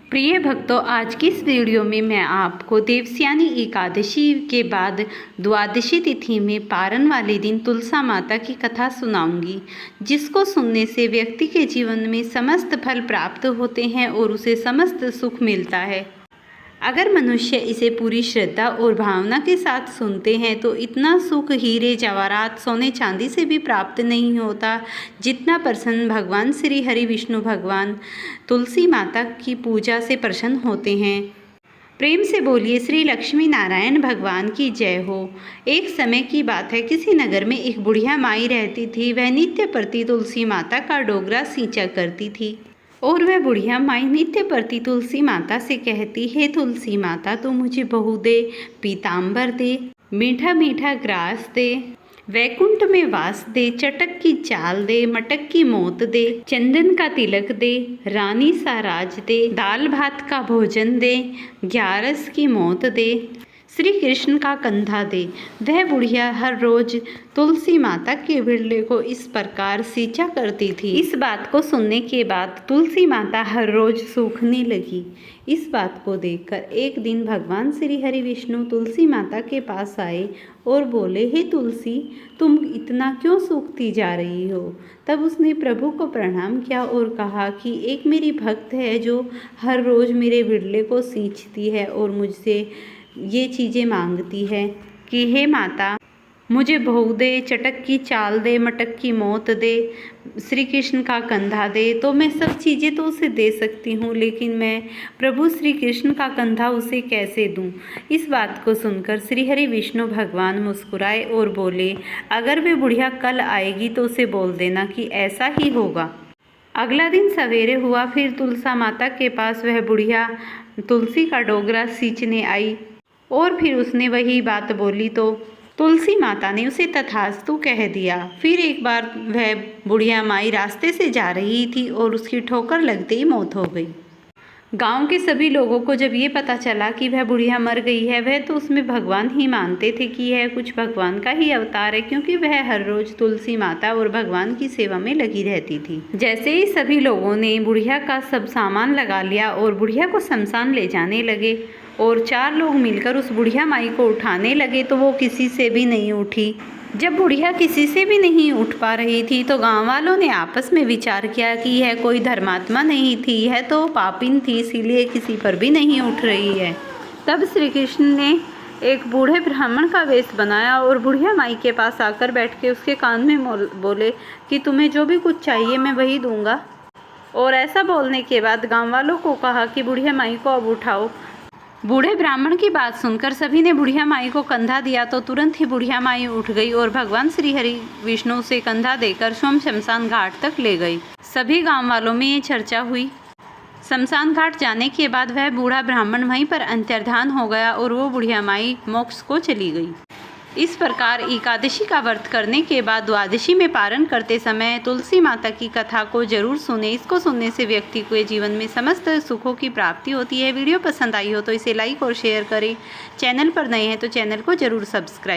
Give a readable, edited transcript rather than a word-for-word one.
प्रिय भक्तों, आज की इस वीडियो में मैं आपको देवस्यानी एकादशी के बाद द्वादशी तिथि में पारण वाले दिन तुलसा माता की कथा सुनाऊंगी, जिसको सुनने से व्यक्ति के जीवन में समस्त फल प्राप्त होते हैं और उसे समस्त सुख मिलता है। अगर मनुष्य इसे पूरी श्रद्धा और भावना के साथ सुनते हैं तो इतना सुख हीरे जवाहरात सोने चांदी से भी प्राप्त नहीं होता, जितना प्रसन्न भगवान श्री हरि विष्णु भगवान तुलसी माता की पूजा से प्रसन्न होते हैं। प्रेम से बोलिए श्री लक्ष्मी नारायण भगवान की जय हो। एक समय की बात है, किसी नगर में एक बुढ़िया माई रहती थी। वह नित्य प्रति तुलसी माता का डोगरा सींचा करती थी और वह बुढ़िया माई नित्य प्रति तुलसी माता से कहती, हे तुलसी माता, तू मुझे बहू दे, पीताम्बर दे, मीठा मीठा ग्रास दे, वैकुंठ में वास दे, चटक की चाल दे, मटक की मोत दे, चंदन का तिलक दे, रानी सा राज दे, दाल भात का भोजन दे, ग्यारस की मोत दे, श्री कृष्ण का कंधा दे। वह बुढ़िया हर रोज तुलसी माता के बिरले को इस प्रकार सींचा करती थी। इस बात को सुनने के बाद तुलसी माता हर रोज सूखने लगी। इस बात को देखकर एक दिन भगवान श्री हरि विष्णु तुलसी माता के पास आए और बोले, हे तुलसी, तुम इतना क्यों सूखती जा रही हो? तब उसने प्रभु को प्रणाम किया और कहा कि एक मेरी भक्त है जो हर रोज मेरे बिरले को सींचती है और मुझसे ये चीज़ें मांगती है कि हे माता, मुझे बहू दे, चटक की चाल दे, मटक की मोत दे, श्री कृष्ण का कंधा दे। तो मैं सब चीज़ें तो उसे दे सकती हूँ, लेकिन मैं प्रभु श्री कृष्ण का कंधा उसे कैसे दूँ? इस बात को सुनकर श्री हरि विष्णु भगवान मुस्कुराए और बोले, अगर वे बुढ़िया कल आएगी तो उसे बोल देना कि ऐसा ही होगा। अगला दिन सवेरे हुआ, फिर तुलसा माता के पास वह बुढ़िया तुलसी का डोगरा सींचने आई और फिर उसने वही बात बोली तो तुलसी माता ने उसे तथास्तु कह दिया। फिर एक बार वह बुढ़िया माई रास्ते से जा रही थी और उसकी ठोकर लगते ही मौत हो गई। गांव के सभी लोगों को जब ये पता चला कि वह बुढ़िया मर गई है, वह तो उसमें भगवान ही मानते थे कि यह कुछ भगवान का ही अवतार है, क्योंकि वह हर रोज तुलसी माता और भगवान की सेवा में लगी रहती थी। जैसे ही सभी लोगों ने बुढ़िया का सब सामान लगा लिया और बुढ़िया को शमशान ले जाने लगे और 4 लोग मिलकर उस बुढ़िया माई को उठाने लगे तो वो किसी से भी नहीं उठी। जब बुढ़िया किसी से भी नहीं उठ पा रही थी तो गांव वालों ने आपस में विचार किया कि यह कोई धर्मात्मा नहीं थी, यह तो पापिन थी, इसीलिए किसी पर भी नहीं उठ रही है। तब श्री कृष्ण ने एक बूढ़े ब्राह्मण का वेश बनाया और बुढ़िया माई के पास आकर बैठ के उसके कान में बोले कि तुम्हें जो भी कुछ चाहिए मैं वही दूंगा। और ऐसा बोलने के बाद गाँव वालों को कहा कि बुढ़िया माई को अब उठाओ। बूढ़े ब्राह्मण की बात सुनकर सभी ने बुढ़िया माई को कंधा दिया तो तुरंत ही बुढ़िया माई उठ गई और भगवान श्री हरि विष्णु से कंधा देकर स्वयं शमशान घाट तक ले गई। सभी गांव वालों में ये चर्चा हुई। शमशान घाट जाने के बाद वह बूढ़ा ब्राह्मण वहीं पर अंतर्धान हो गया और वो बुढ़िया माई मोक्ष को चली गई। इस प्रकार एकादशी का व्रत करने के बाद द्वादशी में पारण करते समय तुलसी माता की कथा को जरूर सुने। इसको सुनने से व्यक्ति के जीवन में समस्त सुखों की प्राप्ति होती है। वीडियो पसंद आई हो तो इसे लाइक और शेयर करें। चैनल पर नए हैं तो चैनल को जरूर सब्सक्राइब